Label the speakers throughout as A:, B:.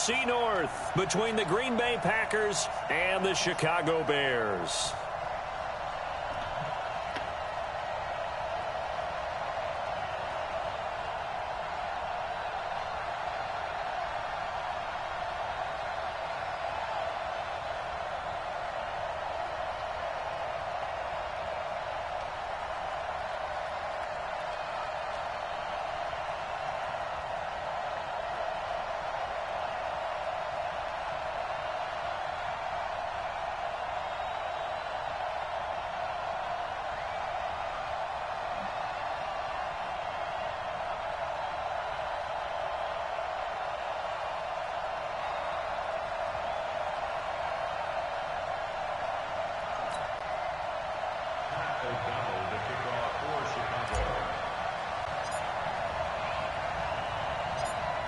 A: NFC North between the Green Bay Packers and the Chicago Bears.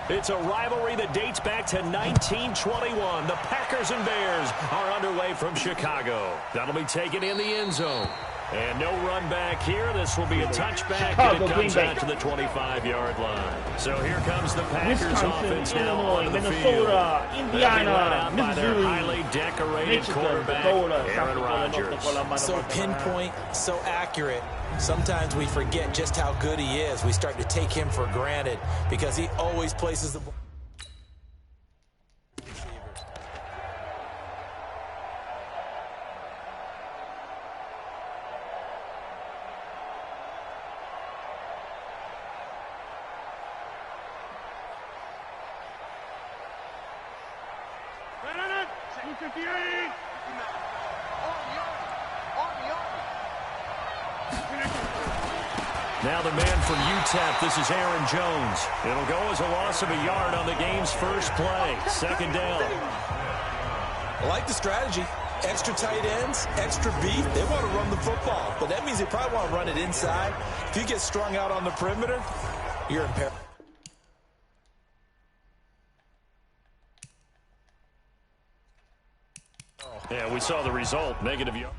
A: It's a rivalry that dates back to 1921. The Packers and Bears are underway from Chicago. That'll be taken in the end zone. And no run back here. This will be a touchback, and it comes out to the 25-yard line. So here comes the Packers offense now on the field.
B: Indiana,
A: By their highly decorated quarterback, Aaron Rodgers.
C: So pinpoint, so accurate. Sometimes we forget just how good he is. We start to take him for granted because he always places the ball.
A: Now the man from UTEP, this is Aaron Jones. It'll go as a loss of a yard on the game's first play. Second down.
C: I like the strategy. Extra tight ends, extra beef. They want to run the football, but that means they probably want to run it inside. If you get strung out on the perimeter, you're in peril.
A: Yeah, we saw the result. Negative yard.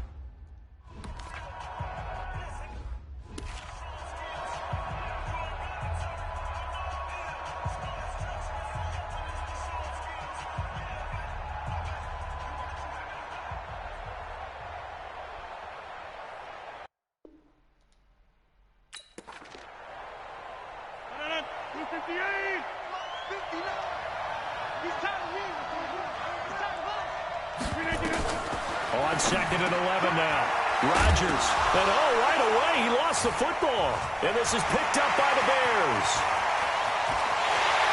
A: On second and 11 now. Rodgers. And right away, he lost the football. And this is picked up by the Bears.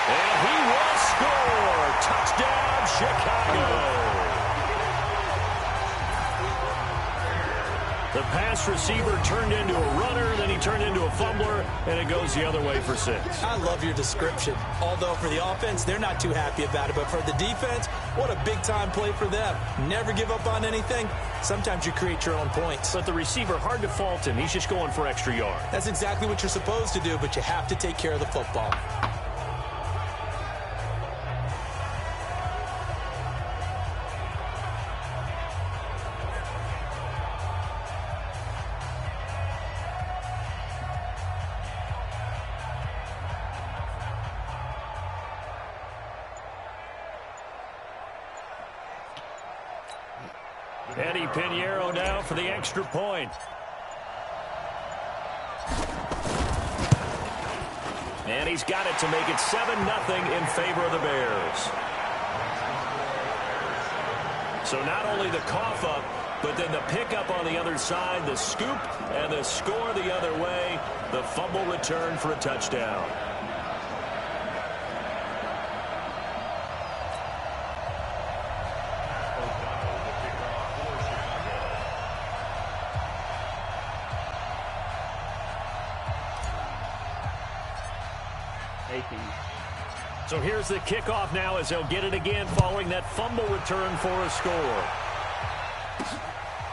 A: And he will score. Touchdown, Chicago. The pass receiver turned into a runner, then he turned into a fumbler, and it goes the other way for 6.
C: I love your description. Although for the offense, they're not too happy about it. But for the defense, what a big-time play for them. Never give up on anything. Sometimes you create your own points.
A: But the receiver, hard to fault him. He's just going for extra yards.
C: That's exactly what you're supposed to do, but you have to take care of the football.
A: Eddie Pinheiro now for the extra point. And he's got it to make it 7-0 in favor of the Bears. So not only the cough up, but then the pickup on the other side, the scoop, and the score the other way. The fumble return for a touchdown. So here's the kickoff now as they'll get it again following that fumble return for a score.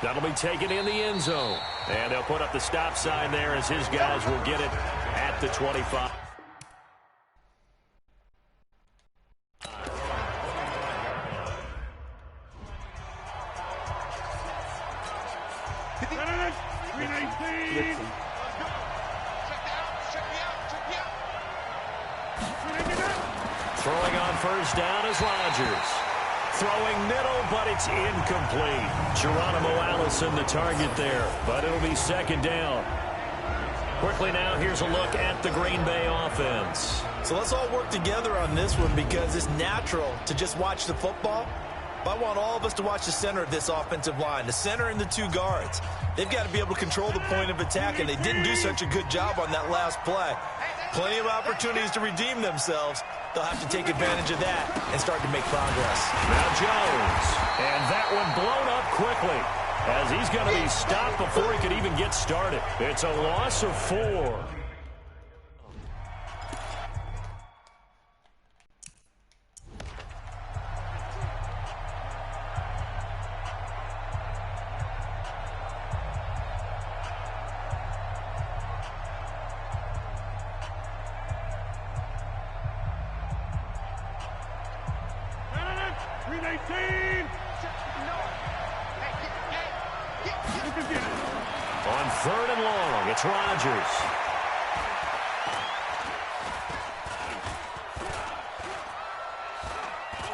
A: That'll be taken in the end zone. And they'll put up the stop sign there as his guys will get it at the 25. Throwing on first down is Rodgers. Throwing middle, but it's incomplete. Geronimo Allison the target there, but it'll be second down. Quickly now, here's a look at the Green Bay offense.
C: So let's all work together on this one because it's natural to just watch the football. But I want all of us to watch the center of this offensive line, the center and the two guards. They've got to be able to control the point of attack, and they didn't do such a good job on that last play. Plenty of opportunities to redeem themselves. They'll have to take advantage of that and start to make progress.
A: Now Jones, and that one blown up quickly as he's going to be stopped before he could even get started. It's a loss of 4. On 3rd and long, it's Rodgers.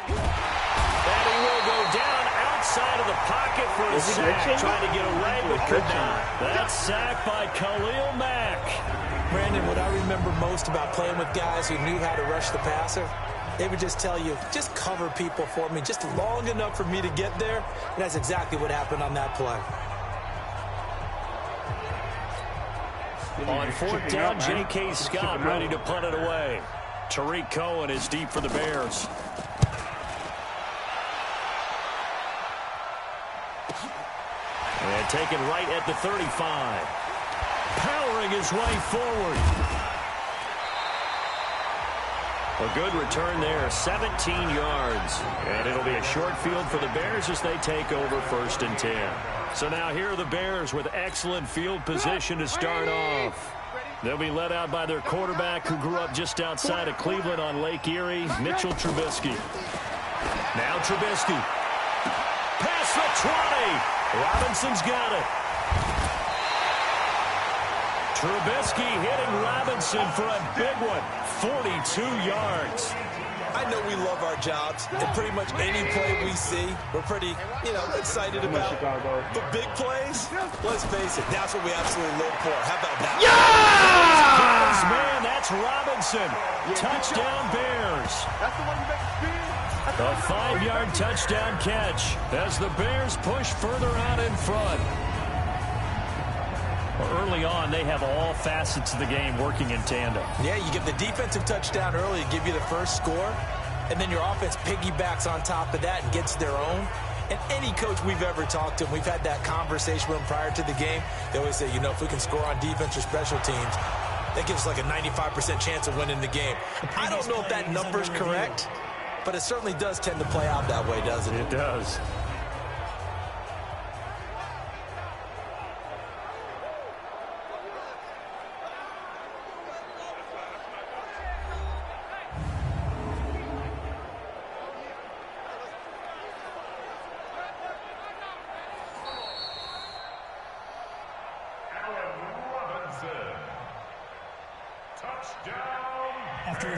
A: And he will go down outside of the pocket for a sack. Trying to get away, but could not. That's sacked by Khalil Mack.
C: Brandon, what I remember most about playing with guys who knew how to rush the passer, they would just tell you, just cover people for me, just long enough for me to get there. And that's exactly what happened on that play.
A: On 4th down, J.K. Scott ready to punt it away. Tariq Cohen is deep for the Bears. And taken right at the 35. Powering his way forward. A good return there, 17 yards. And it'll be a short field for the Bears as they take over 1st and 10. So now here are the Bears with excellent field position to start off. They'll be led out by their quarterback who grew up just outside of Cleveland on Lake Erie, Mitchell Trubisky. Now Trubisky. Past the 20. Robinson's got it. Trubisky hitting Robinson for a big one. 42 yards.
C: I know we love our jobs, and pretty much any play we see, we're pretty, excited about. But big plays, let's face it, that's what we absolutely live for. How about that?
A: Yeah! Man, that's Robinson. Touchdown Bears.
B: That's the one you make spin.
A: A 5-yard touchdown catch as the Bears push further out in front. Early on, they have all facets of the game working in tandem.
C: Yeah, you get the defensive touchdown early to give you the first score, and then your offense piggybacks on top of that and gets their own. And any coach we've ever talked to, and we've had that conversation with them prior to the game, they always say, if we can score on defense or special teams, that gives us like a 95% chance of winning the game. I don't know if that number's correct, but it certainly does tend to play out that way, doesn't it?
A: It does.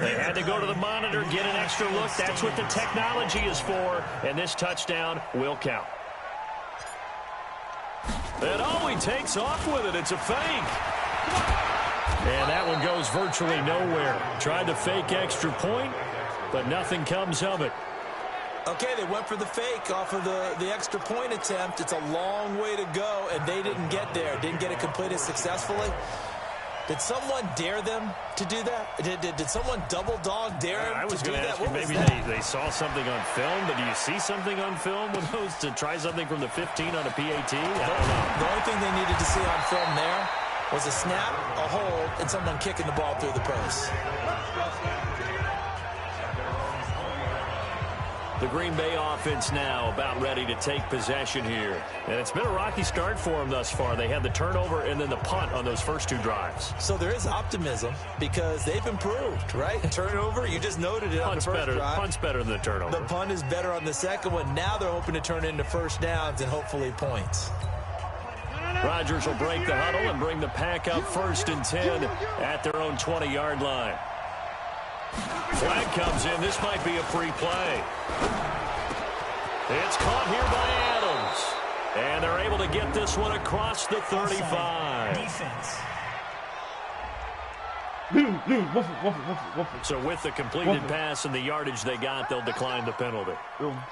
A: They had to go to the monitor, get an extra look. That's what the technology is for, and this touchdown will count. And he takes off with it. It's a fake. And that one goes virtually nowhere. Tried to fake extra point, but nothing comes of it.
C: Okay, they went for the fake off of the extra point attempt. It's a long way to go, and they didn't get there. Didn't get it completed successfully. Did someone dare them to do that? Did someone double dog dare them
A: I was
C: to do
A: going to
C: that?
A: ask you, maybe they saw something on film, but do you see something on film with those to try something from the 15 on a PAT? I don't know.
C: The only thing they needed to see on film there was a snap, a hold, and someone kicking the ball through the post.
A: The Green Bay offense now about ready to take possession here. And it's been a rocky start for them thus far. They had the turnover and then the punt on those first two drives.
C: So there is optimism because they've improved, right? Turnover, you just noted it on the first drive.
A: Punt's better than the turnover.
C: The punt is better on the second one. Now they're hoping to turn it into first downs and hopefully points.
A: Rodgers will break the huddle and bring the pack up 1st and 10 at their own 20-yard line. Flag comes in. This might be a free play. It's caught here by Adams. And they're able to get this one across the 35.
D: Defense.
A: So with the completed pass and the yardage they got, they'll decline the penalty.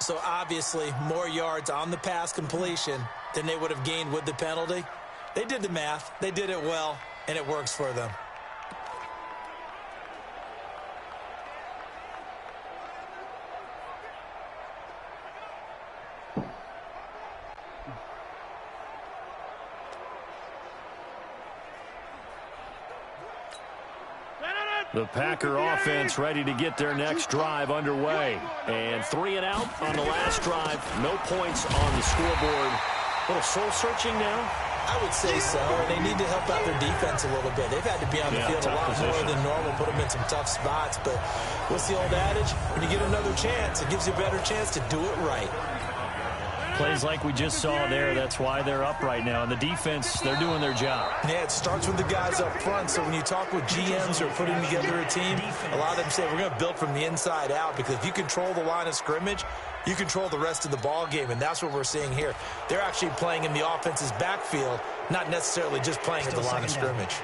C: So obviously more yards on the pass completion than they would have gained with the penalty. They did the math. They did it well, and it works for them.
A: The Packer offense ready to get their next drive underway. And 3 and out on the last drive. No points on the scoreboard. A little soul-searching now?
C: I would say so, and they need to help out their defense a little bit. They've had to be on the field a lot more than normal, put them in some tough spots. But what's the old adage? When you get another chance, it gives you a better chance to do it right.
A: Plays like we just saw there. That's why they're up right now. And the defense, they're doing their job.
C: Yeah, it starts with the guys up front. So when you talk with GMs who are putting together a team, a lot of them say we're going to build from the inside out, because if you control the line of scrimmage, you control the rest of the ball game, and that's what we're seeing here. They're actually playing in the offense's backfield, not necessarily just playing at the line of scrimmage.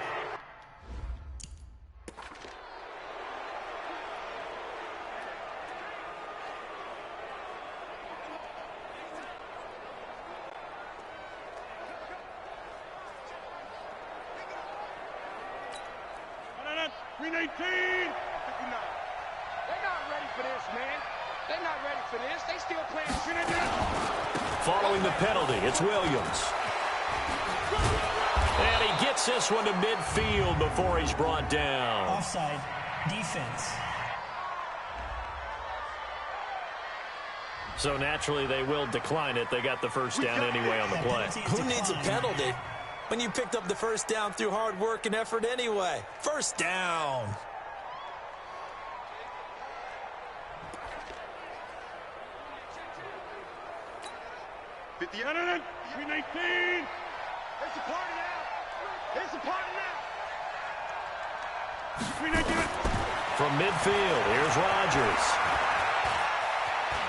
A: Following the penalty, it's Williams. And he gets this one to midfield before he's brought down.
D: Offside. Defense.
A: So naturally they will decline it. They got the first down anyway on the play.
C: Who needs a penalty when you picked up the first down through hard work and effort anyway? First down.
B: It's a party now. It's a party now.
A: From midfield, here's Rodgers.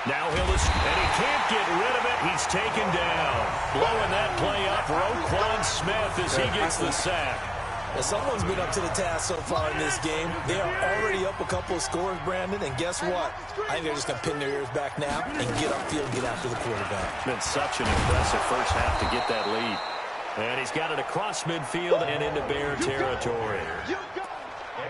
A: Now and he can't get rid of it. He's taken down. Blowing that play up, Roquan Smith as he gets the sack.
C: Well, someone's been up to the task so far in this game. They are already up a couple of scores, Brandon, and guess what? I think they're just going to pin their ears back now and get upfield and get after the quarterback.
A: It's been such an impressive first half to get that lead. And he's got it across midfield and into Bear territory.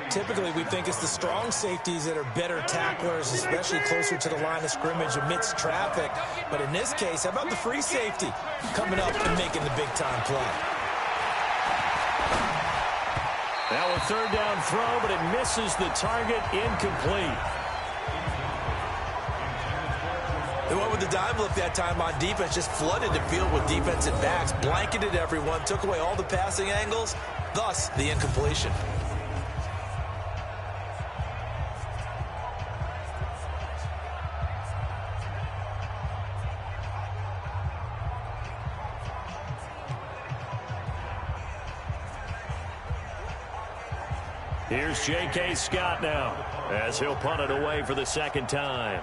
C: Typically, we think it's the strong safeties that are better tacklers, especially closer to the line of scrimmage amidst traffic. But in this case, how about the free safety coming up and making the big-time play?
A: Now a third down throw, but it misses the target, incomplete.
C: They went with the dime look that time on defense, just flooded the field with defensive backs, blanketed everyone, took away all the passing angles, thus the incompletion.
A: Here's J.K. Scott now as he'll punt it away for the second time.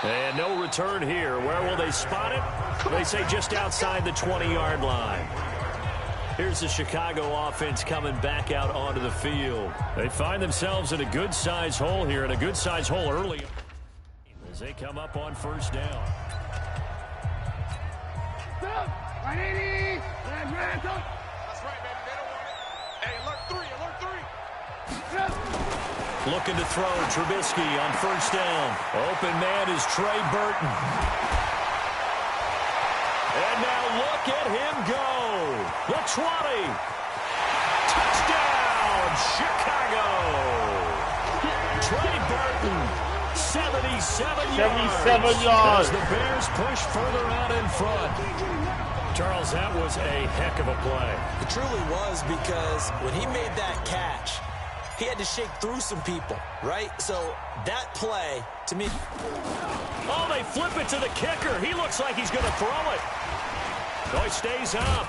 A: And no return here. Where will they spot it? They say just outside the 20-yard line. Here's the Chicago offense coming back out onto the field. They find themselves in a good-sized hole here, and a good-sized hole early as they come up on first down.
B: 180. That's right, baby. They don't want it. Hey, alert three.
A: Looking to throw. Trubisky on first down. Open man is Trey Burton. And now look at him go. The 20. Touchdown, Chicago. Trey Burton, 77 yards. As the Bears push further out in front. Charles, that was a heck of a play.
C: It truly was, because when he made that catch, he had to shake through some people, right? So that play, to me...
A: Oh, they flip it to the kicker. He looks like he's going to throw it. Oh, he stays up.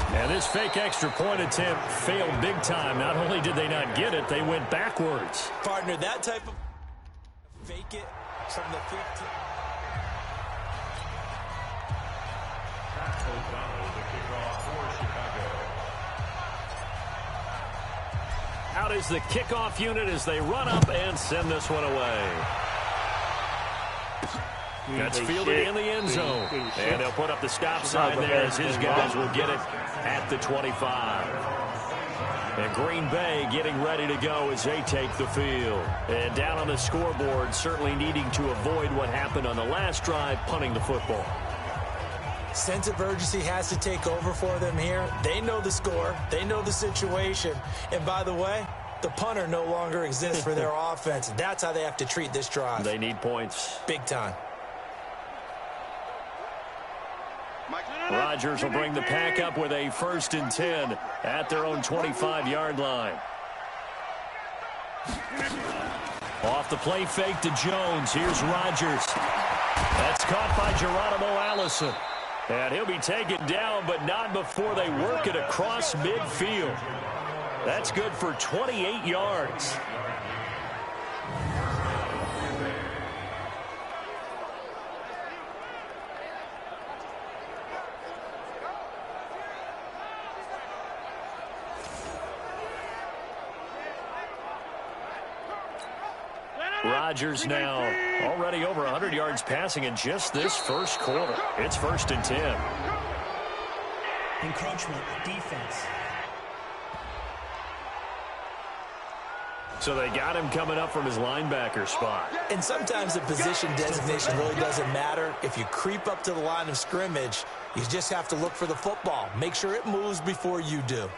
A: And this fake extra point attempt failed big time. Not only did they not get it, they went backwards.
C: Partner, that type of fake it from the 15.
A: Out is the kickoff unit as they run up and send this one away. That's fielded in the end zone. And they'll put up the stop sign there as his guys will get it at the 25. And Green Bay getting ready to go as they take the field. And down on the scoreboard, certainly needing to avoid what happened on the last drive, punting the football.
C: Sense of urgency has to take over for them here. They know the score. They know the situation. And by the way, the punter no longer exists for their offense. That's how they have to treat this drive.
A: They need points.
C: Big time.
A: Rodgers will bring the pack up with a 1st and 10 at their own 25-yard line. Off the play fake to Jones. Here's Rodgers. That's caught by Geronimo Allison. And he'll be taken down, but not before they work it across midfield. That's good for 28 yards. Rodgers now already over 100 yards passing in just this first quarter. It's 1st and 10.
D: Encroachment, defense.
A: So they got him coming up from his linebacker spot.
C: And sometimes the position designation really doesn't matter. If you creep up to the line of scrimmage, you just have to look for the football. Make sure it moves before you do.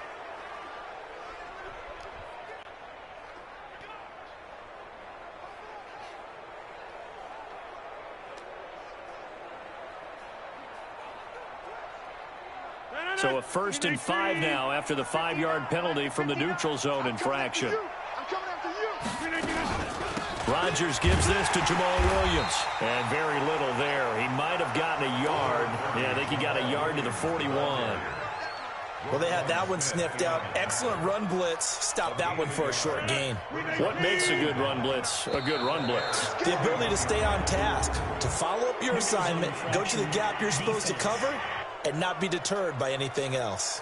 A: So a 1st and 5 now after the 5-yard penalty from the neutral zone infraction. Rodgers gives this to Jamal Williams. And very little there. He might have gotten a yard. Yeah, I think he got a yard to the 41.
C: Well, they had that one sniffed out. Excellent run blitz. Stop that one for a short gain.
A: What makes a good run blitz a good run blitz?
C: The ability to stay on task, to follow up your assignment, go to the gap you're supposed to cover, and not be deterred by anything else.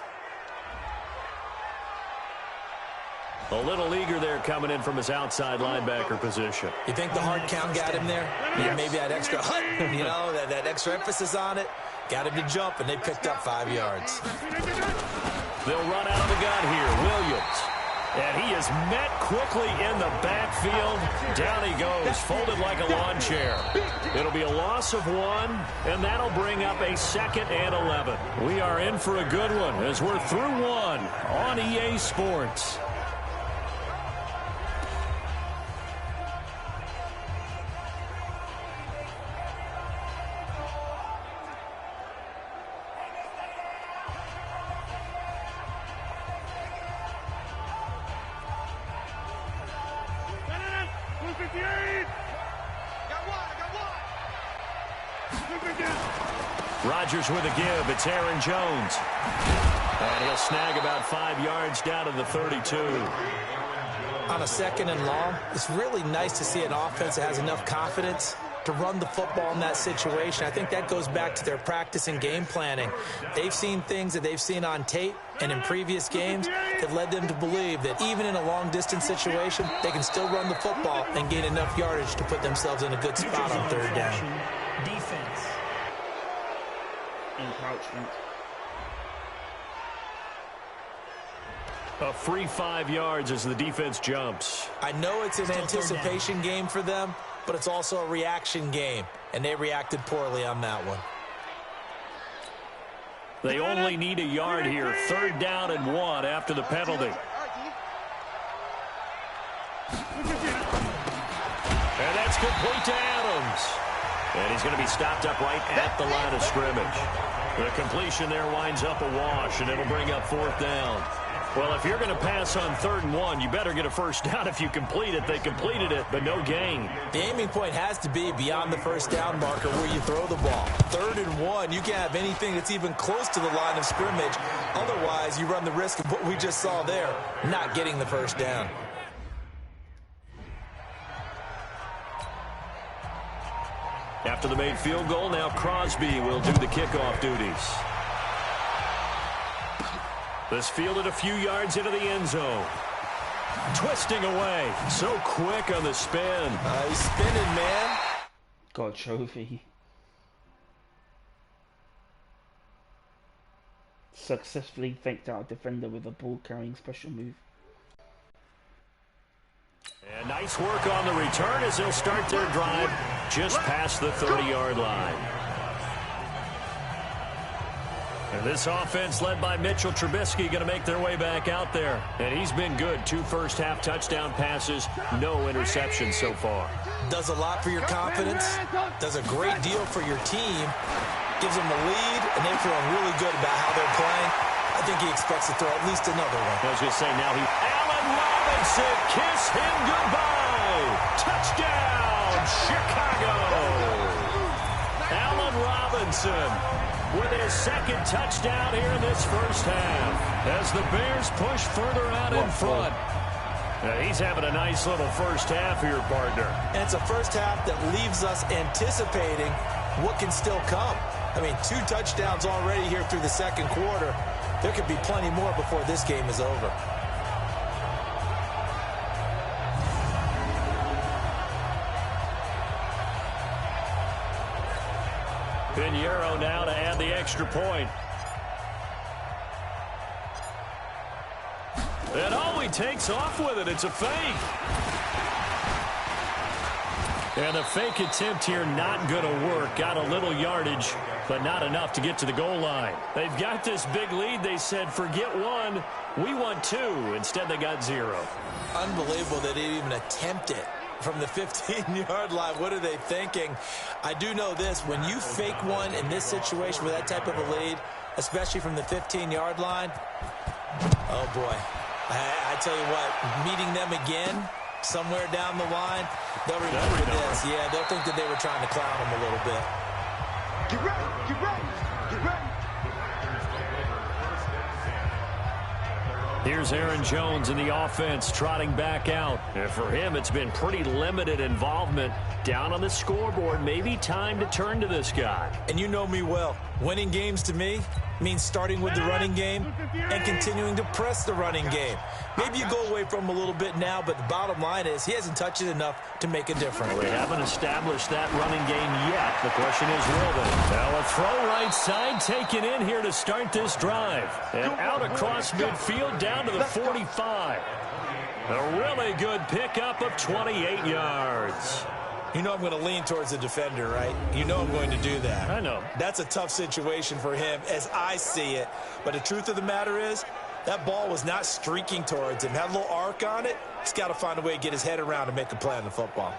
A: A little eager there coming in from his outside linebacker position.
C: You think the hard count got him there? Yeah, maybe that extra hut, you know, that extra emphasis on it. Got him to jump, and they picked up 5 yards.
A: They'll run out of the gun here. Williams. And he is met quickly in the backfield. Down he goes, folded like a lawn chair. It'll be a loss of 1, and that'll bring up a 2nd and 11. We are in for a good one as we're through 1 on EA Sports. Rodgers with a give. It's Aaron Jones. And he'll snag about 5 yards down to the 32.
C: On a 2nd and long, it's really nice to see an offense that has enough confidence to run the football in that situation. I think that goes back to their practice and game planning. They've seen things that they've seen on tape and in previous games that led them to believe that even in a long-distance situation, they can still run the football and gain enough yardage to put themselves in a good spot on 3rd down.
D: Defense.
E: Encroachment.
A: A free 5 yards as the defense jumps.
C: I know it's an anticipation game for them, but it's also a reaction game, and they reacted poorly on that one.
A: They only need a yard here. 3rd down and 1 after the penalty. And that's complete to Adams. And he's going to be stopped up right at the line of scrimmage. The completion there winds up a wash, and it'll bring up 4th down. Well, if you're going to pass on 3rd and 1, you better get a first down if you complete it. They completed it, but no gain.
C: The aiming point has to be beyond the first down marker where you throw the ball. 3rd and 1, you can't have anything that's even close to the line of scrimmage. Otherwise, you run the risk of what we just saw there, not getting the first down.
A: After the made field goal, now Crosby will do the kickoff duties. This fielded a few yards into the end zone. Twisting away. So quick on the spin.
C: He's spinning, man.
E: Got a trophy. Successfully faked out a defender with a ball-carrying special move.
A: And nice work on the return as they'll start their drive just past the 30-yard line. And this offense led by Mitchell Trubisky going to make their way back out there. And he's been good. 2 first-half touchdown passes, no interceptions so far.
C: Does a lot for your confidence. Does a great deal for your team. Gives them the lead, and they're feeling really good about how they're playing. I think he expects to throw at least another one.
A: I was going to say now Allen Robinson, kiss him goodbye. Touchdown, Chicago. Allen Robinson with his 2nd touchdown here in this first half as the Bears push further out in front. He's having a nice little first half here, partner.
C: And it's a first half that leaves us anticipating what can still come. I mean, 2 touchdowns already here through the 2nd quarter. There could be plenty more before this game is over.
A: Pinheiro now to add the extra point. And he takes off with it. It's a fake. And the fake attempt here not going to work. Got a little yardage, but not enough to get to the goal line. They've got this big lead. They said, forget 1. We want 2. Instead, they got 0.
C: Unbelievable that they even attempt it from the 15-yard line. What are they thinking? I do know this. When you fake one in this situation with that type of a lead, especially from the 15-yard line, oh, boy. I tell you what, meeting them again somewhere down the line, they'll remember this. Yeah, they'll think that they were trying to clown them a little bit.
B: Get ready, get ready, get ready.
A: Here's Aaron Jones in the offense trotting back out. And for him, it's been pretty limited involvement. Down on the scoreboard, maybe time to turn to this guy.
C: And you know me well. Winning games to me means starting with the running game and continuing to press the running game. Maybe you go away from him a little bit now, but the bottom line is he hasn't touched it enough to make a difference.
A: Well, they haven't established that running game yet. The question is, will they? Now a throw right side taken in here to start this drive. And out across midfield down to the 45. A really good pickup of 28 yards.
C: You know I'm going to lean towards the defender, right? You know I'm going to do that.
A: I know.
C: That's a tough situation for him as I see it. But the truth of the matter is, that ball was not streaking towards him. Had a little arc on it. He's got to find a way to get his head around and make a play on the football.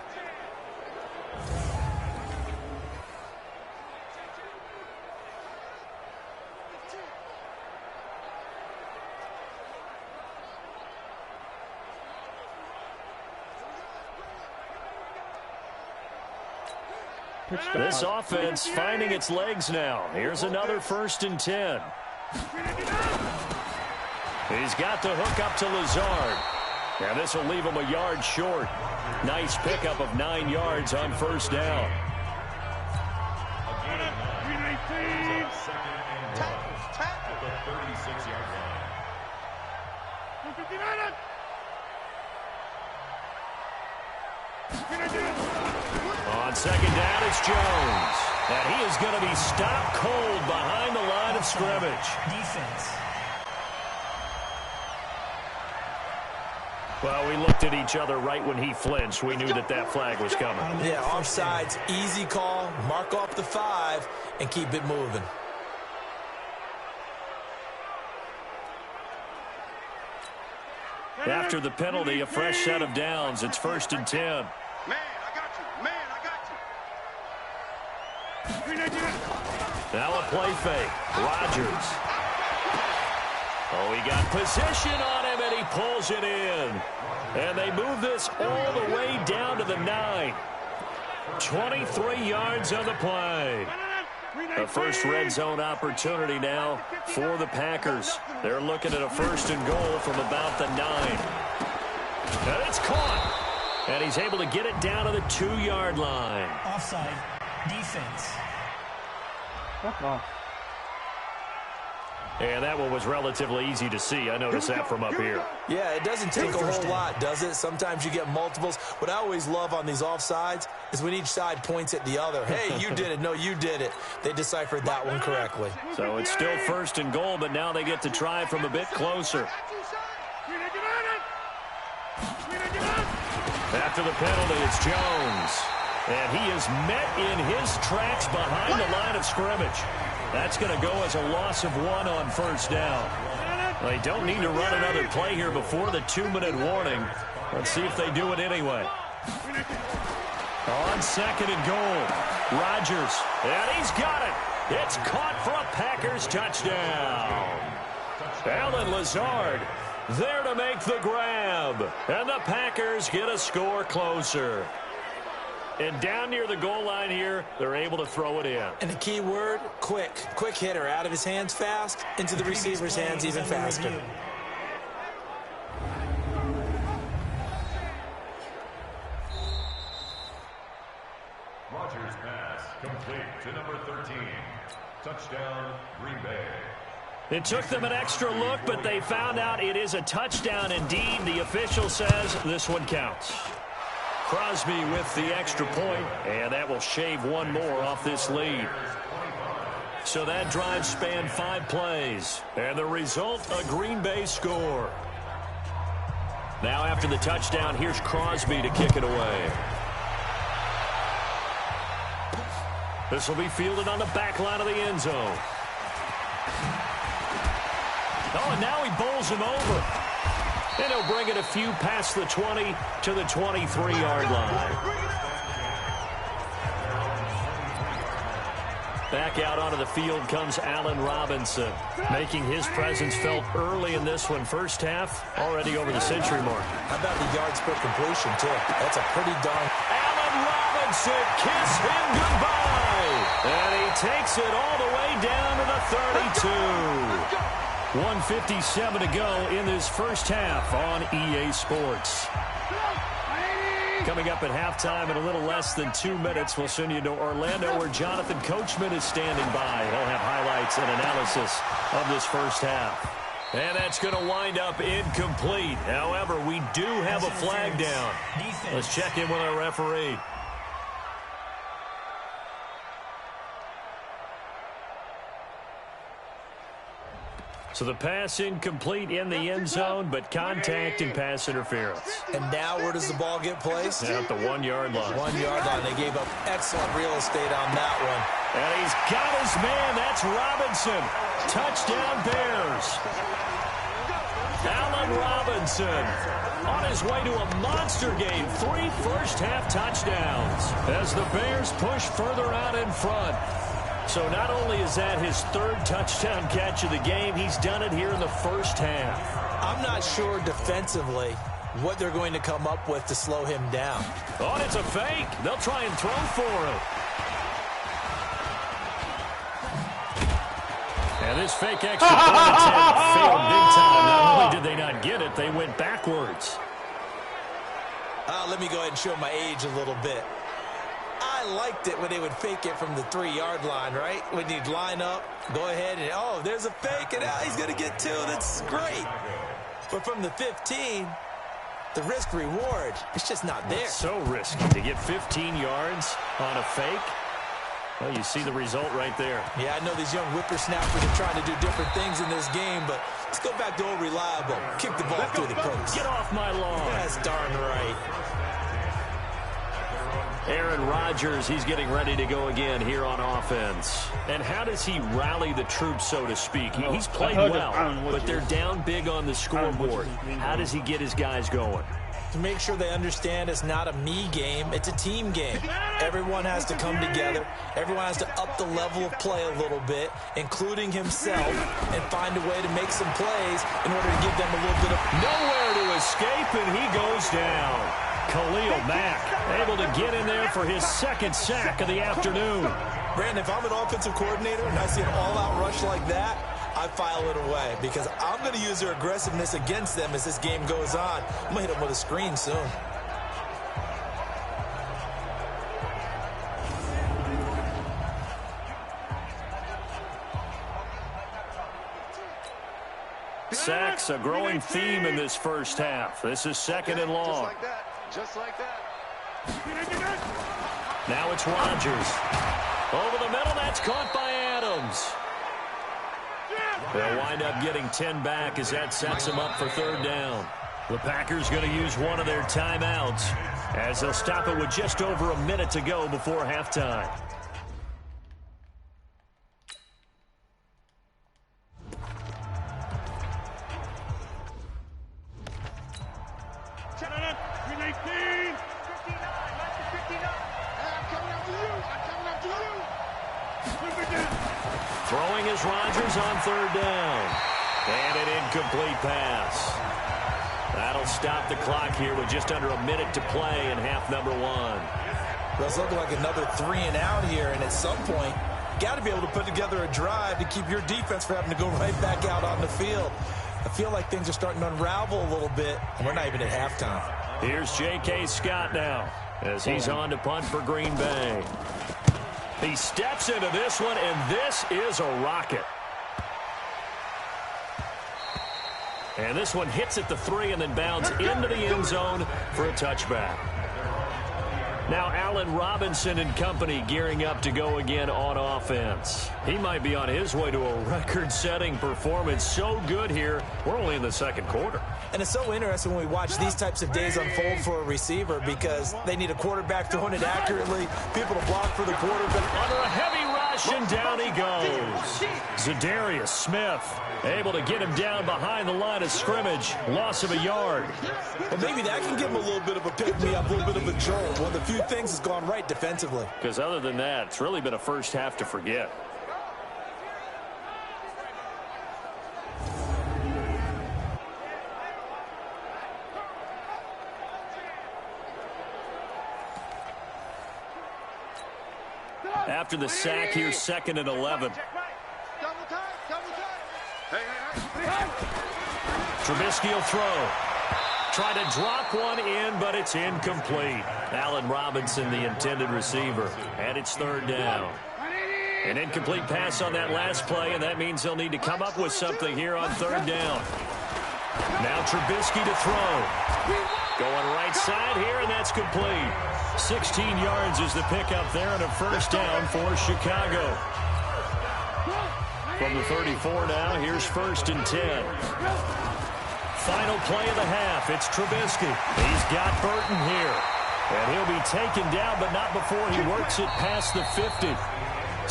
A: This offense finding its legs now. Here's another 1st and 10. He's got the hook up to Lazard. And this will leave him a yard short. Nice pickup of 9 yards on 1st down. On 2nd down, it's Jones. And he is going to be stopped cold behind the line of scrimmage.
D: Defense.
A: Well, we looked at each other right when he flinched. We knew that that flag was coming.
C: Yeah, offsides, easy call. Mark off the 5 and keep it moving.
A: After the penalty, a fresh set of downs. It's 1st and 10.
B: Man, I got you. Man, I got you.
A: Now a play fake. Rodgers. Oh, he got position on him, and he pulls it in. And they move this all the way down to the 9. 23 yards on the play. A first red zone opportunity now for the Packers. They're looking at a 1st and goal from about the 9. And it's caught. And he's able to get it down to the 2-yard line.
D: Offside. Defense.
E: Fuck off.
A: And that one was relatively easy to see. I noticed that from up here.
C: Yeah, it doesn't take a whole lot, does it? Sometimes you get multiples. What I always love on these offsides is when each side points at the other. Hey, you did it. No, you did it. They deciphered that one correctly.
A: So it's still 1st and goal, but now they get to try from a bit closer. After the penalty, it's Jones. And he is met in his tracks behind the line of scrimmage. That's going to go as a loss of 1 on 1st down. They don't need to run another play here before the 2-minute warning. Let's see if they do it anyway. On 2nd and goal, Rodgers. And he's got it. It's caught for a Packers touchdown. Allen Lazard there to make the grab. And the Packers get a score closer. And down near the goal line here, they're able to throw it in.
C: And the key word, quick. Quick hitter, out of his hands fast, into the receiver's hands even faster.
F: Rodgers pass complete to number 13. Touchdown, Green Bay.
A: It took them an extra look, but they found out it is a touchdown indeed. The official says this one counts. Crosby with the extra point, and that will shave 1 more off this lead. So that drive spanned 5 plays, and the result, a Green Bay score. Now after the touchdown, here's Crosby to kick it away. This will be fielded on the back line of the end zone. Oh, and now he bowls him over. And he'll bring it a few past the 20 to the 23-yard line. Back out onto the field comes Allen Robinson, making his presence felt early in this one. First half, already over the century mark.
C: How about the yards per completion, too? That's a pretty darn...
A: Allen Robinson, kiss him goodbye. And he takes it all the way down to the 32. 1:57 to go in this first half on EA Sports. Coming up at halftime in a little less than 2 minutes, we'll send you to Orlando where Jonathan Coachman is standing by. He'll have highlights and analysis of this first half. And that's going to wind up incomplete. However, we do have a flag down. Let's check in with our referee. So the pass incomplete in the end zone, but contact and pass interference.
C: And now where does the ball get placed?
A: At the 1-yard line.
C: 1-yard line. They gave up excellent real estate on that one.
A: And he's got his man. That's Robinson. Touchdown Bears. Allen Robinson on his way to a monster game. 3 first-half touchdowns as the Bears push further out in front. So not only is that his 3rd touchdown catch of the game, he's done it here in the first half.
C: I'm not sure defensively what they're going to come up with to slow him down.
A: Oh, and it's a fake. They'll try and throw for him. And this fake extra point attempt failed big time. Not only did they not get it, they went backwards.
C: Let me go ahead and show my age a little bit. I liked it when they would fake it from the 3-yard line, right? When you'd line up, go ahead and, oh, there's a fake, and now he's going to get 2. That's great. But from the 15, the risk-reward, it's just not there.
A: It's so risky to get 15 yards on a fake. Well, you see the result right there.
C: Yeah, I know these young whippersnappers are trying to do different things in this game, but let's go back to old reliable. Kick the ball through the post.
A: Get off my lawn.
C: That's darn right.
A: Aaron Rodgers, he's getting ready to go again here on offense. And how does he rally the troops, so to speak? He's played well, but they're down big on the scoreboard. How does he get his guys going?
C: to make sure they understand it's not a me game, it's a team game. Everyone has to come together. Everyone has to up the level of play a little bit, including himself, and find a way to make some plays in order to give them a little bit of...
A: Nowhere to escape, and he goes down. Khalil Mack able to get in there for his second sack of the afternoon.
C: Brandon, if I'm an offensive coordinator and I see an all-out rush like that, I file it away because I'm going to use their aggressiveness against them as this game goes on. I'm going to hit them with a screen soon.
A: Sacks, a growing theme in this first half. This is second and long.
B: Just like that.
A: Now it's Rodgers. Over the middle, that's caught by Adams. They'll wind up getting 10 back as that sets them up for third down. The Packers going to use one of their timeouts as they'll stop it with just over a minute to go before halftime. Throwing is Rodgers on third down. And an incomplete pass. That'll stop the clock here with just under a minute to play in half number one.
C: Well, it's looking like another 3 and out here, and at some point, you got to be able to put together a drive to keep your defense from having to go right back out on the field. I feel like things are starting to unravel a little bit, and we're not even at halftime.
A: Here's J.K. Scott now as he's on to punt for Green Bay. He steps into this one, and this is a rocket. And this one hits at the 3 and then bounds into the end zone for a touchback. Now Allen Robinson and company gearing up to go again on offense. He might be on his way to a record-setting performance. So good here. We're only in the second quarter.
C: And it's so interesting when we watch these types of days unfold for a receiver because they need a quarterback throwing it accurately, people to block for the quarterback.
A: Under a heavy rush, and down he goes. Zadarius Smith able to get him down behind the line of scrimmage. Loss of a yard.
C: Well, maybe that can give him a little bit of a pick-me-up, a little bit of a jolt. One of the few things has gone right defensively.
A: Because other than that, it's really been a first half to forget. After the sack, here's 2nd and 11. Trubisky will throw. Try to drop one in, but it's incomplete. Allen Robinson, the intended receiver. And it's third down. An incomplete pass on that last play, and that means they'll need to come up with something here on third down. Now Trubisky to throw. Going right side here, and that's complete. 16 yards is the pickup there, and a first down for Chicago. From the 34 now, here's 1st and 10. Final play of the half. It's Trubisky. He's got Burton here. And he'll be taken down, but not before he works it past the 50.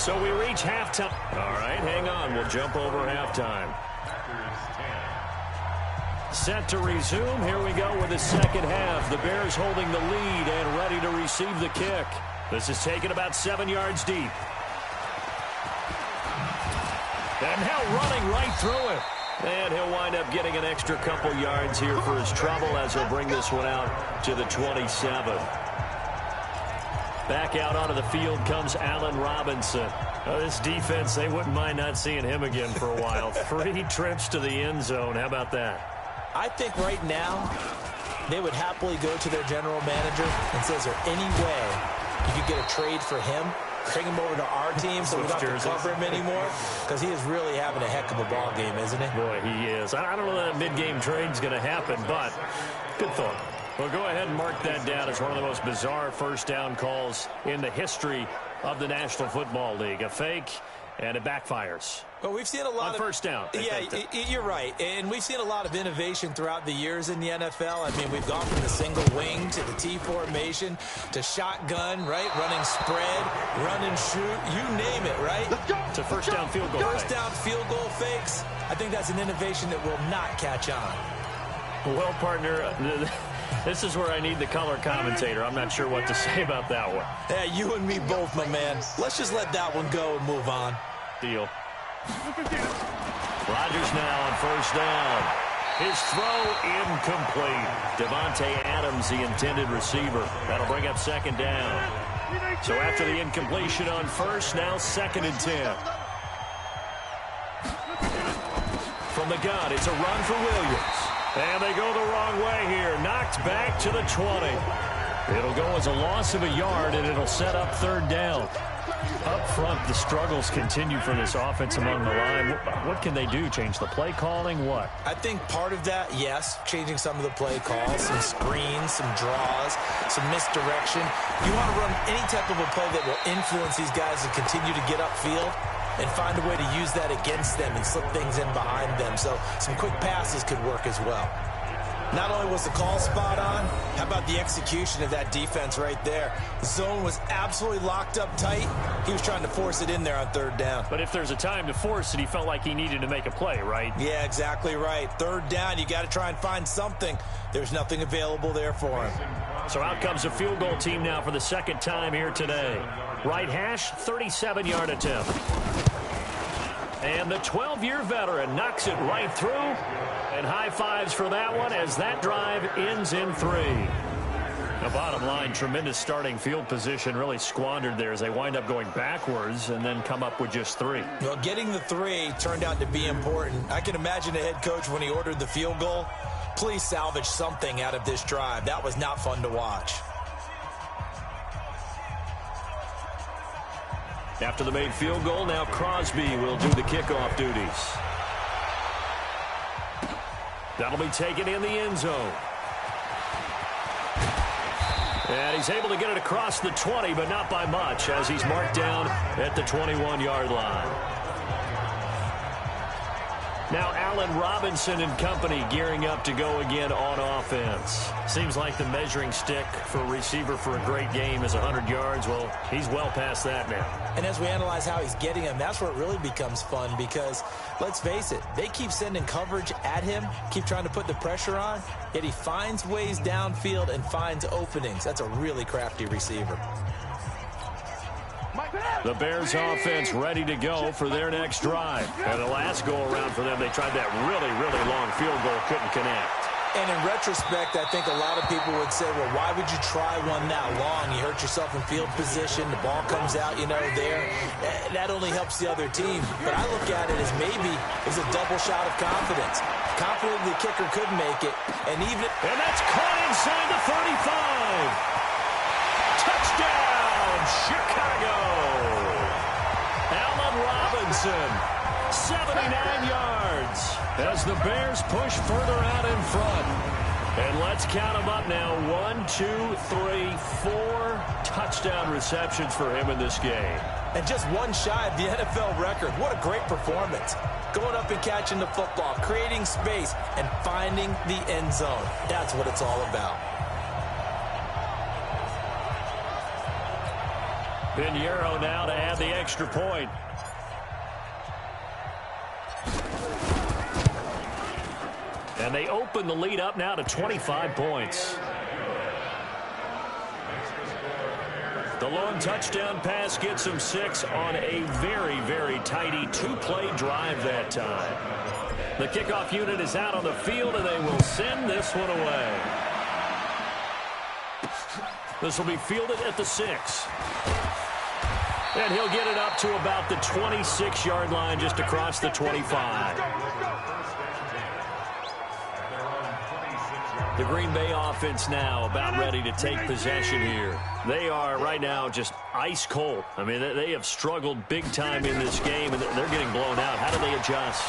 A: So we reach halftime. All right, hang on. We'll jump over halftime. Set to resume. Here we go with the second half. The Bears holding the lead and ready to receive the kick. This is taken about 7 yards deep. And now running right through it. And he'll wind up getting an extra couple yards here for his trouble as he'll bring this one out to the 27. Back out onto the field comes Allen Robinson. This defense, they wouldn't mind not seeing him again for a while. 3 trips to the end zone. How about that?
C: I think right now they would happily go to their general manager and say, is there any way you could get a trade for him? Bring him over to our team so we don't have to cover him anymore? Because he is really having a heck of a ball game, isn't he?
A: Boy, he is. I don't know that mid-game trade's going to happen, but good thought. Well, go ahead and mark that down as one of the most bizarre first down calls in the history of the National Football League. A fake, and it backfires.
C: Well, we've seen a lot
A: on first down.
C: Yeah, you're right. And we've seen a lot of innovation throughout the years in the NFL. I mean, we've gone from the single wing to the T formation to shotgun, right? Running spread, run and shoot, you name it, right?
A: To first down field goal.
C: First down field goal fakes. I think that's an innovation that will not catch on.
A: Well, partner, This is where I need the color commentator. I'm not sure what to say about that one.
C: Yeah, you and me both, my man. Let's just let that one go and move on.
A: Deal. Rodgers now on first down. His throw incomplete. Devontae Adams, the intended receiver. That'll bring up second down. So after the incompletion on first, now 2nd and 10. From the gun, it's a run for Williams. And they go the wrong way here. Knocked back to the 20. It'll go as a loss of a yard, and it'll set up 3rd down. Up front, the struggles continue for this offense among the line. What can they do? Change the play calling? What?
C: I think part of that, yes, changing some of the play calls, some screens, some draws, some misdirection. You want to run any type of a play that will influence these guys to continue to get upfield and find a way to use that against them and slip things in behind them. So some quick passes could work as well. Not only was the call spot on, how about the execution of that defense right there? The zone was absolutely locked up tight. He was trying to force it in there on 3rd down.
A: But if there's a time to force it, he felt like he needed to make a play, right?
C: Yeah, exactly right. 3rd down, you got to try and find something. There's nothing available there for him.
A: So out comes a field goal team now for the 2nd time here today. Right hash, 37-yard attempt. And the 12-year veteran knocks it right through. And high fives for that one as that drive ends in 3. The bottom line, tremendous starting field position, really squandered there as they wind up going backwards and then come up with just 3.
C: Well, getting the 3 turned out to be important. I can imagine the head coach when he ordered the field goal. Please salvage something out of this drive. That was not fun to watch.
A: After the made field goal, now Crosby will do the kickoff duties. That'll be taken in the end zone. And he's able to get it across the 20, but not by much, as he's marked down at the 21-yard line. Now Allen Robinson and company gearing up to go again on offense. Seems like the measuring stick for a receiver for a great game is 100 yards. Well, he's well past that now.
C: And as we analyze how he's getting them, that's where it really becomes fun because, let's face it, they keep sending coverage at him, keep trying to put the pressure on, yet he finds ways downfield and finds openings. That's a really crafty receiver.
A: The Bears offense ready to go for their next drive. And the last go-around for them, they tried that really, really long field goal, couldn't connect.
C: And in retrospect, I think a lot of people would say, well, why would you try one that long? You hurt yourself in field position. The ball comes out, there. That only helps the other team. But I look at it as maybe it's a double shot of confidence. Confident the kicker could make it. And
A: that's caught inside the 35. Touchdown, Chicago. Allen Robinson, 79 yards. As the Bears push further out in front. And let's count them up now. 1, 2, 3, 4 touchdown receptions for him in this game.
C: And just one shy of the NFL record. What a great performance. Going up and catching the football, creating space, and finding the end zone. That's what it's all about.
A: Pinheiro now to add the extra point. And they open the lead up now to 25 points. The long touchdown pass gets them 6 on a very, very tidy 2-play drive that time. The kickoff unit is out on the field, and they will send this one away. This will be fielded at the 6. And he'll get it up to about the 26-yard line, just across the 25. The Green Bay offense now about ready to take possession here. They are right now just ice cold. I mean, they have struggled big time in this game, and they're getting blown out. How do they adjust?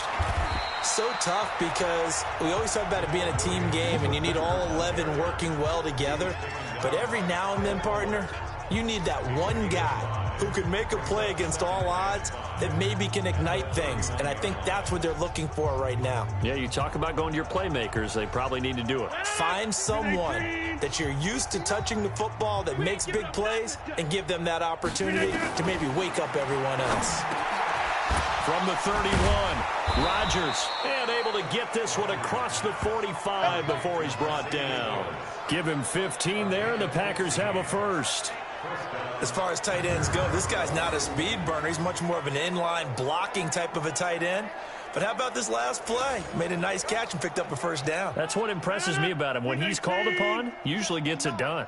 C: So tough because we always talk about it being a team game, and you need all 11 working well together. But every now and then, partner, you need that one guy who can make a play against all odds that maybe can ignite things. And I think that's what they're looking for right now.
A: Yeah, you talk about going to your playmakers. They probably need to do it.
C: Find someone that you're used to touching the football that makes big plays and give them that opportunity to maybe wake up everyone else.
A: From the 31, Rodgers, and able able to get this one across the 45 before he's brought down. Give him 15 there, and the Packers have a first.
C: As far as tight ends go, this guy's not a speed burner. He's much more of an inline blocking type of a tight end. But how about this last play? Made a nice catch and picked up a first down.
A: That's what impresses me about him. When he's called upon, usually gets it done.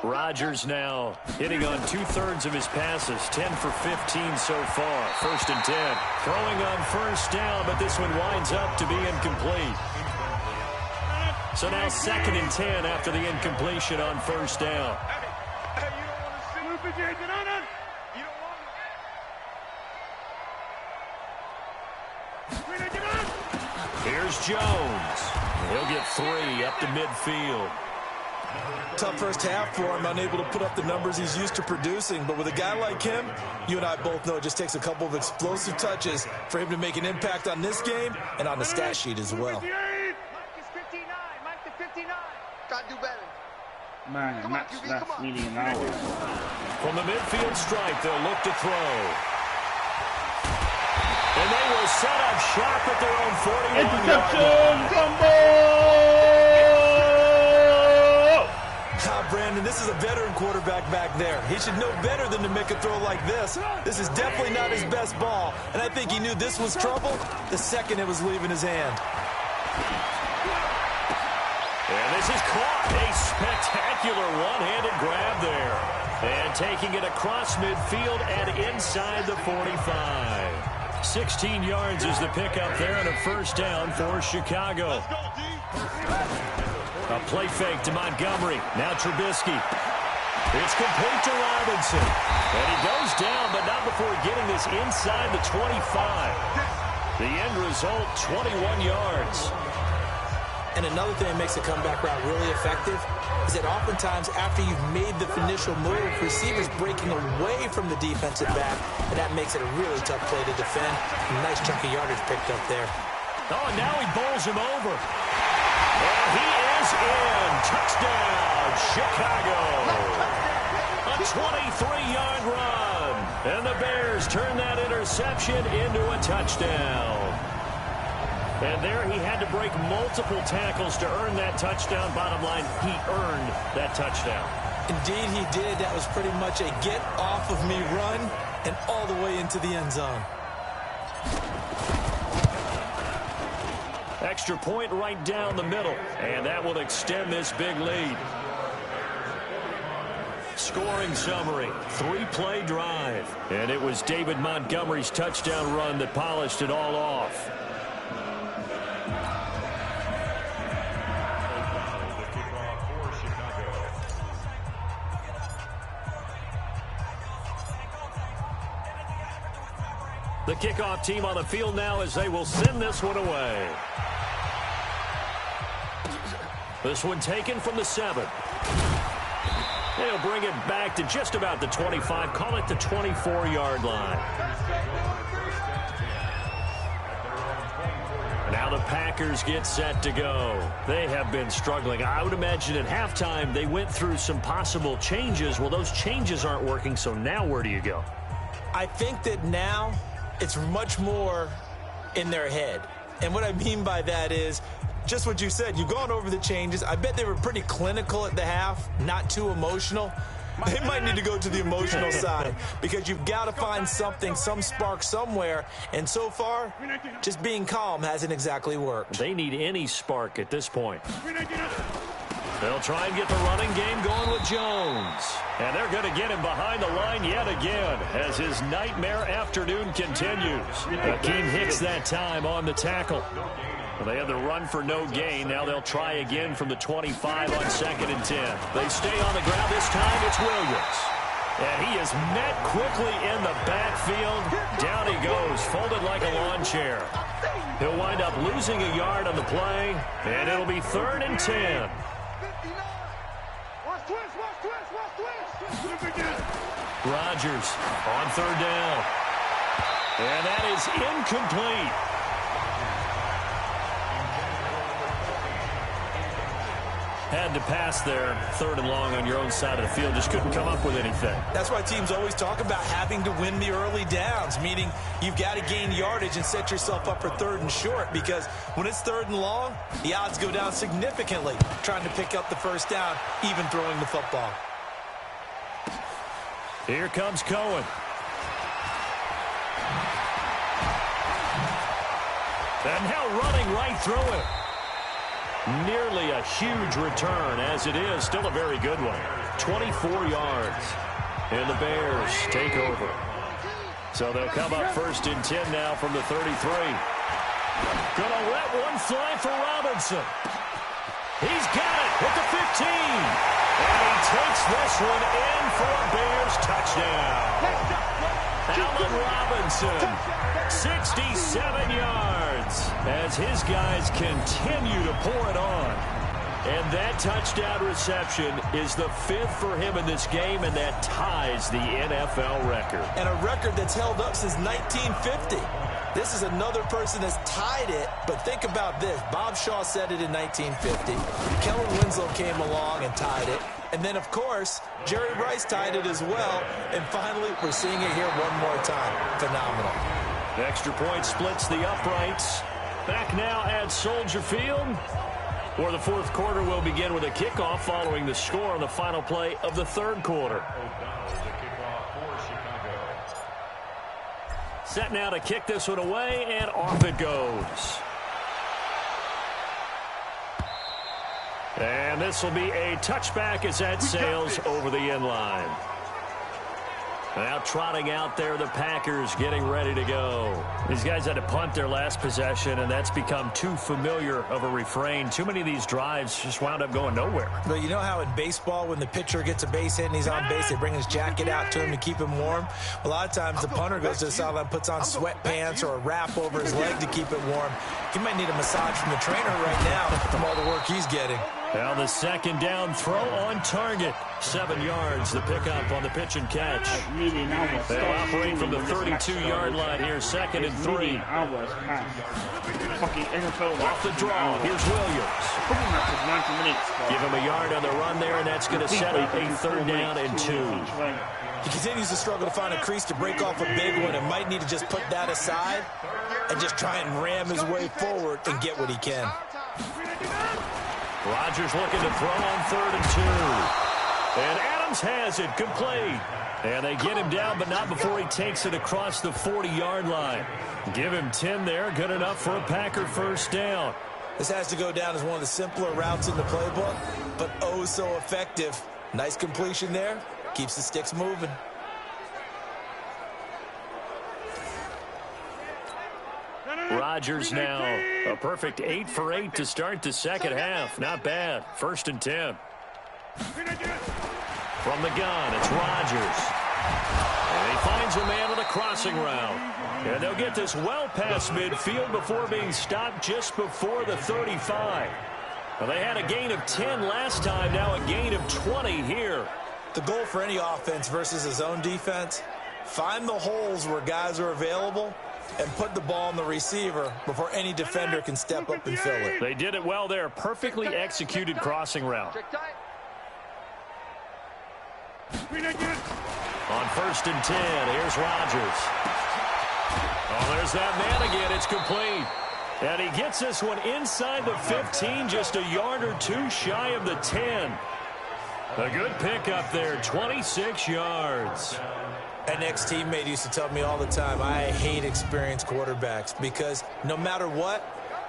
A: Rodgers now hitting on 2/3 of his passes, 10 for 15 so far. 1st and 10. Throwing on first down, but this one winds up to be incomplete. So now 2nd and 10 after the incompletion on first down. Here's Jones. He'll get 3 up to midfield.
C: Tough first half for him, unable to put up the numbers he's used to producing. But with a guy like him, you and I both know it just takes a couple of explosive touches for him to make an impact on this game and on the stat sheet as well.
B: Mike is 59. Mike the 59. Gotta do better.
E: Man, that's nearly an hour.
A: From the midfield stripe, they'll look to throw. And they will set up shop at their own 41.
E: Interception! Combo!
C: Brandon, this is a veteran quarterback back there. He should know better than to make a throw like this. This is definitely not his best ball, and I think he knew this was trouble the second it was leaving his hand.
A: And this is caught. A spectacular one-handed grab there. And taking it across midfield and inside the 45. 16 yards is the pickup there and a first down for Chicago. A play fake to Montgomery. Now Trubisky. It's complete to Robinson. And he goes down, but not before getting this inside the 25. The end result, 21 yards.
C: And another thing that makes the comeback route really effective is that oftentimes after you've made the initial move, receivers breaking away from the defensive back, and that makes it a really tough play to defend. A nice chunk of yardage picked up there.
A: Oh, and now he bowls him over. And he is in. Touchdown, Chicago. A 23-yard run. And the Bears turn that interception into a touchdown. And there he had to break multiple tackles to earn that touchdown. Bottom line, he earned that touchdown.
C: Indeed he did. That was pretty much a get-off-of-me run and all the way into the end zone.
A: Extra point right down the middle, and that will extend this big lead. Scoring summary, 3-play drive. And it was David Montgomery's touchdown run that polished it all off. The kickoff team on the field now as they will send this one away. This one taken from the 7. They'll bring it back to just about the 25. Call it the 24-yard line. Now the Packers get set to go. They have been struggling. I would imagine at halftime they went through some possible changes. Well, those changes aren't working, so now where do you go?
C: I think that now it's much more in their head. And what I mean by that is just what you said. You've gone over the changes. I bet they were pretty clinical at the half, not too emotional. They might need to go to the emotional side because you've got to find something, some spark somewhere. And so far, just being calm hasn't exactly worked.
A: They need any spark at this point. They'll try and get the running game going with Jones. And they're going to get him behind the line yet again as his nightmare afternoon continues. Akeem Hicks that time on the tackle. Well, they had the run for no gain. Now they'll try again from the 25 on 2nd and 10. They stay on the ground. This time it's Williams. And he is met quickly in the backfield. Down he goes, folded like a lawn chair. He'll wind up losing a yard on the play, and it'll be 3rd and 10. Rodgers on 3rd down. And that is incomplete. Had to pass there, 3rd and long on your own side of the field. Just couldn't come up with anything.
C: That's why teams always talk about having to win the early downs, meaning you've got to gain yardage and set yourself up for 3rd and short, because when it's 3rd and long, the odds go down significantly trying to pick up the first down, even throwing the football.
A: Here comes Cohen. And now running right through it. Nearly a huge return, as it is. Still a very good one. 24 yards. And the Bears take over. So they'll come up 1st and 10 now from the 33. Gonna let one fly for Robinson. He's got it at the 15. And he takes this one in for a Bears touchdown. Allen Robinson, 67 yards, as his guys continue to pour it on. And that touchdown reception is the 5th for him in this game, and that ties the NFL record. And a record that's held up since 1950. This is another person that's tied it, but think about this. Bob Shaw said it in 1950. Kellen Winslow came along and tied it. And then, of course, Jerry Rice tied it as well. And finally, we're seeing it here one more time. Phenomenal. The extra point splits the uprights. Back now at Soldier Field, where the 4th quarter will begin with a kickoff following the score on the final play of the 3rd quarter. Set now to kick this one away, and off it goes. And this will be a touchback as that sails over the end line. Now trotting out there, the Packers getting ready to go. These guys had to punt their last possession, and that's become too familiar of a refrain. Too many of these drives just wound up going nowhere. But you know how in baseball, when the pitcher gets a base hit and he's on base, they bring his jacket out to him to keep him warm? A lot of times the punter goes to the sideline, puts on sweatpants or a wrap over his leg to keep it warm. He might need a massage from the trainer right now from all the work he's getting. Now the 2nd down throw on target. 7 yards, the pickup on the pitch and catch. They'll operate from the 32-yard line here, 2nd and 3. Off the draw, here's Williams. Give him a yard on the run there, and that's going to set up a 3rd down and 2. He continues to struggle to find a crease to break off a big one and might need to just put that aside and just try and ram his way forward and get what he can. Rodgers looking to throw on 3rd and 2. And Adams has it, complete. And they get him down, but not before he takes it across the 40-yard line. Give him 10 there, good enough for a Packer 1st down. This has to go down as one of the simpler routes in the playbook, but oh so effective. Nice completion there, keeps the sticks moving. Rodgers now a perfect 8 for 8 to start the 2nd half. Not bad. 1st and 10. From the gun, it's Rodgers. And he finds a man on the crossing route. And they'll get this well past midfield before being stopped just before the 35. Well, they had a gain of 10 last time, now a gain of 20 here. The goal for any offense versus his own defense, find the holes where guys are available and put the ball on the receiver before any defender can step up and fill it. They did it well there. Perfectly executed crossing route. On 1st and 10, here's Rodgers. Oh, there's that man again. It's complete. And he gets this one inside the 15, just a yard or 2 shy of the 10. A good pickup there, 26 yards. An ex-teammate used to tell me all the time, I hate experienced quarterbacks because no matter what,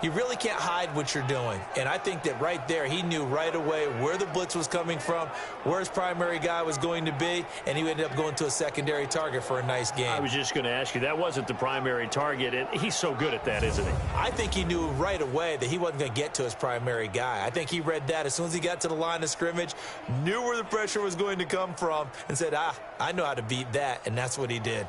A: you really can't hide what you're doing. And I think that right there, he knew right away where the blitz was coming from, where his primary guy was going to be, and he ended up going to a secondary target for a nice game. I was just going to ask you, that wasn't the primary target, and he's so good at that, isn't he? I think he knew right away that he wasn't going to get to his primary guy. I think he read that as soon as he got to the line of scrimmage, knew where the pressure was going to come from, and said, I know how to beat that, and that's what he did.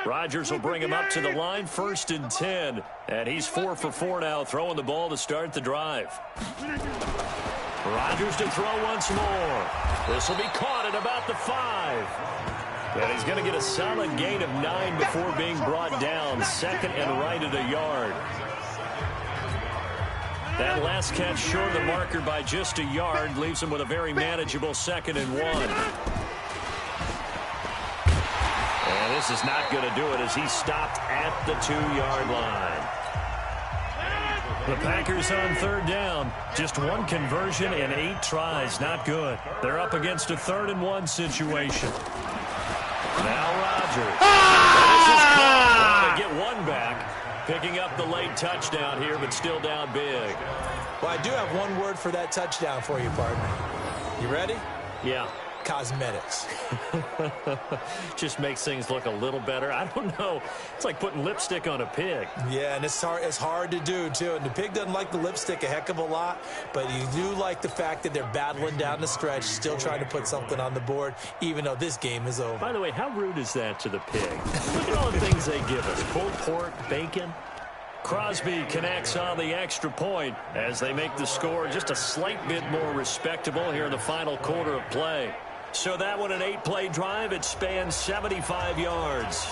A: Rodgers will bring him up to the line, 1st and 10. And he's 4 for 4 now, throwing the ball to start the drive. Rodgers to throw once more. This will be caught at about the 5. And he's going to get a solid gain of 9 before being brought down. 2nd and right at a yard. That last catch short of the marker by just a yard leaves him with a very manageable 2nd and 1. And this is not going to do it as he stopped at the 2-yard line. The Packers on 3rd down. Just one conversion in 8 tries. Not good. They're up against a 3rd and 1 situation. Now Rodgers. This is caught. They get one back. Picking up the late touchdown here, but still down big.
C: Well, I do have one word for that touchdown for you, partner. You ready?
A: Yeah.
C: Cosmetics.
A: Just makes things look a little better. I don't know. It's like putting lipstick on a pig.
C: Yeah, and it's hard to do, too. And the pig doesn't like the lipstick a heck of a lot, but you do like the fact that they're battling down the stretch, still trying to put something on the board, even though this game is over.
A: By the way, how rude is that to the pig? Look at all the things they give us. Pulled pork, bacon. Crosby connects on the extra point as they make the score just a slight bit more respectable here in the final quarter of play. So that one, an 8-play drive. It spans 75 yards.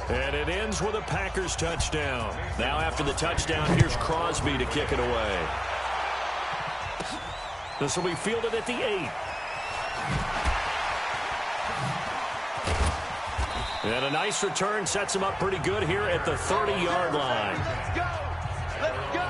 A: And it ends with a Packers touchdown. Now after the touchdown, here's Crosby to kick it away. This will be fielded at the 8. And a nice return sets him up pretty good here at the 30-yard line.
B: Let's go! Let's go!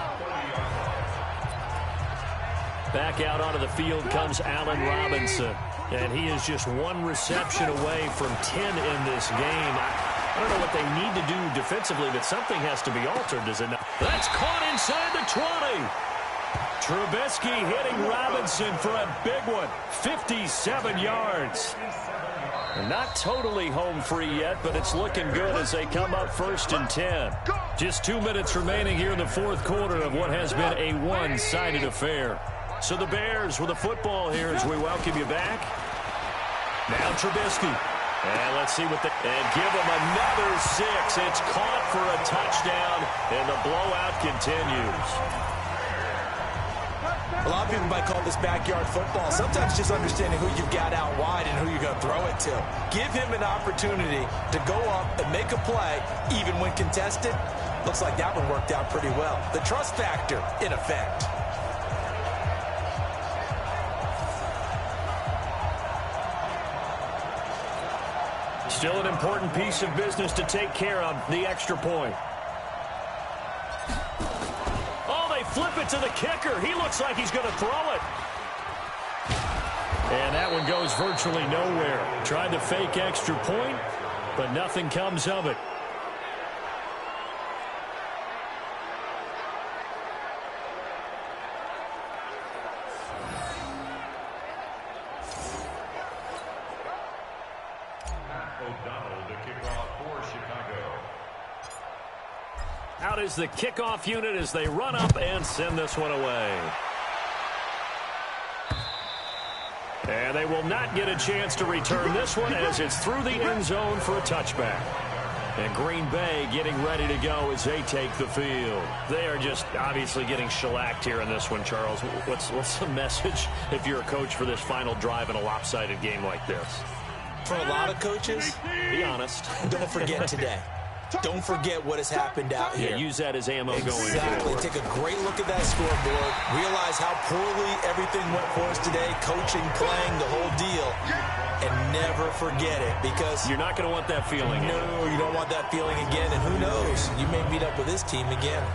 A: Back out onto the field comes Allen Robinson. And he is just one reception away from 10 in this game. I don't know what they need to do defensively, but something has to be altered, does it not? That's caught inside the 20. Trubisky hitting Robinson for a big one. 57 yards. Not totally home free yet, but it's looking good as they come up 1st and 10. Just 2 minutes remaining here in the 4th quarter of what has been a one-sided affair. So the Bears with the football here as we welcome you back. Now Trubisky. And let's see what and give him another 6. It's caught for a touchdown, and the blowout continues.
C: A lot of people might call this backyard football. Sometimes just understanding who you've got out wide and who you're going to throw it to. Give him an opportunity to go up and make a play, even when contested. Looks like that one worked out pretty well. The trust factor, in effect.
A: Still an important piece of business to take care of, the extra point. Oh, they flip it to the kicker. He looks like he's going to throw it. And that one goes virtually nowhere. Tried to fake extra point, but nothing comes of it. Out is the kickoff unit as they run up and send this one away. And they will not get a chance to return this one as it's through the end zone for a touchback. And Green Bay getting ready to go as they take the field. They are just obviously getting shellacked here in this one, Charles. What's the message if you're a coach for this final drive in a lopsided game like this?
C: For a lot of coaches,
A: be honest.
C: Don't forget today. Don't forget what has happened out here.
A: Yeah, use that as ammo going forward.
C: Exactly. Take a great look at that scoreboard. Realize how poorly everything went for us today. Coaching, playing, the whole deal. And never forget it because...
A: You're not going to want that feeling again.
C: No, you don't want that feeling again. And who knows? You may meet up with this team again.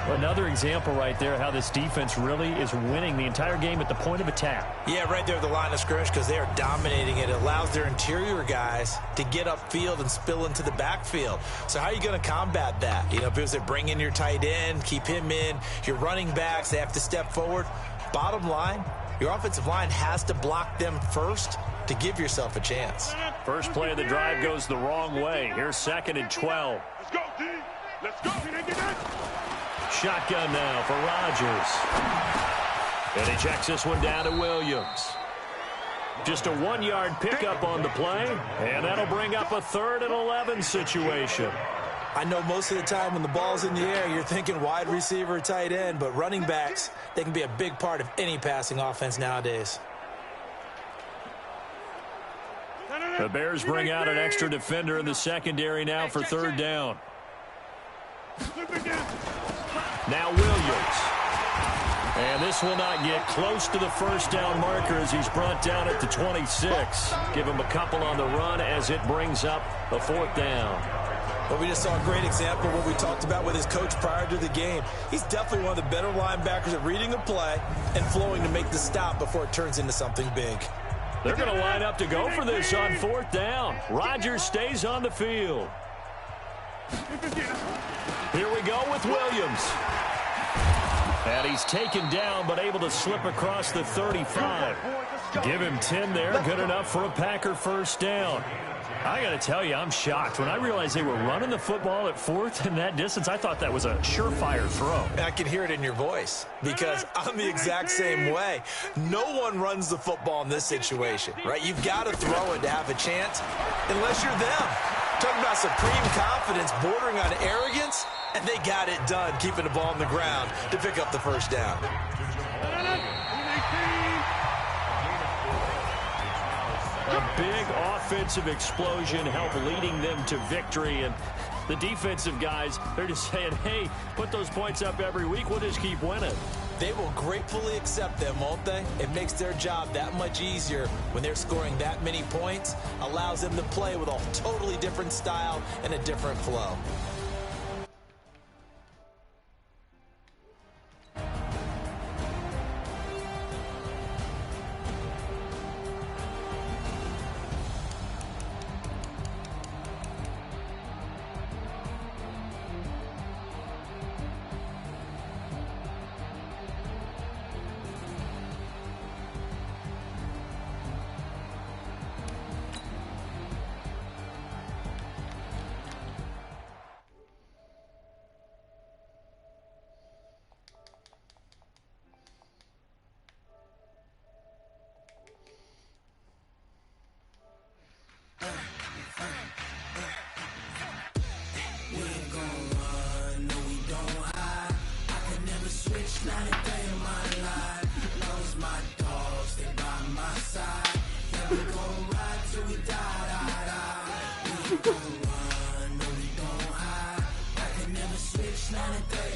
A: Another example right there how this defense really is winning the entire game at the point of attack.
C: Yeah, right there at the line of scrimmage because they are dominating it. It allows their interior guys to get upfield and spill into the backfield. So how are you going to combat that? You know, because they bring in your tight end, keep him in. Your running backs, they have to step forward. Bottom line, your offensive line has to block them first to give yourself a chance.
A: First play of the drive goes the wrong way. Here's 2nd and 12.
B: Let's go, D. Let's go.
A: Shotgun now for Rodgers. And he checks this one down to Williams. Just a 1-yard pickup on the play, and that'll bring up a 3rd and 11 situation.
C: I know most of the time when the ball's in the air, you're thinking wide receiver, tight end, but running backs, they can be a big part of any passing offense nowadays.
A: The Bears bring out an extra defender in the secondary now for 3rd down. Now Williams. And this will not get close to the first down marker as he's brought down at the 26. Give him a couple on the run as it brings up a 4th down.
C: Well, we just saw a great example of what we talked about with his coach prior to the game. He's definitely one of the better linebackers at reading a play and flowing to make the stop before it turns into something big.
A: They're going to line up to go for this on 4th down. Rodgers stays on the field. Here we go with Williams. And he's taken down, but able to slip across the 35. Give him 10 there. Good enough for a Packer first down. I got to tell you, I'm shocked. When I realized they were running the football at 4th in that distance, I thought that was a surefire throw.
C: I can hear it in your voice because I'm the exact same way. No one runs the football in this situation, right? You've got to throw it to have a chance unless you're them. Talking about supreme confidence bordering on arrogance, and they got it done, keeping the ball on the ground to pick up the first down.
A: A big offensive explosion helped leading them to victory. And the defensive guys, they're just saying, hey, put those points up every week. We'll just keep winning.
C: They will gratefully accept them, won't they? It makes their job that much easier when they're scoring that many points. Allows them to play with a totally different style and a different flow.
G: Switch, 9 and 30.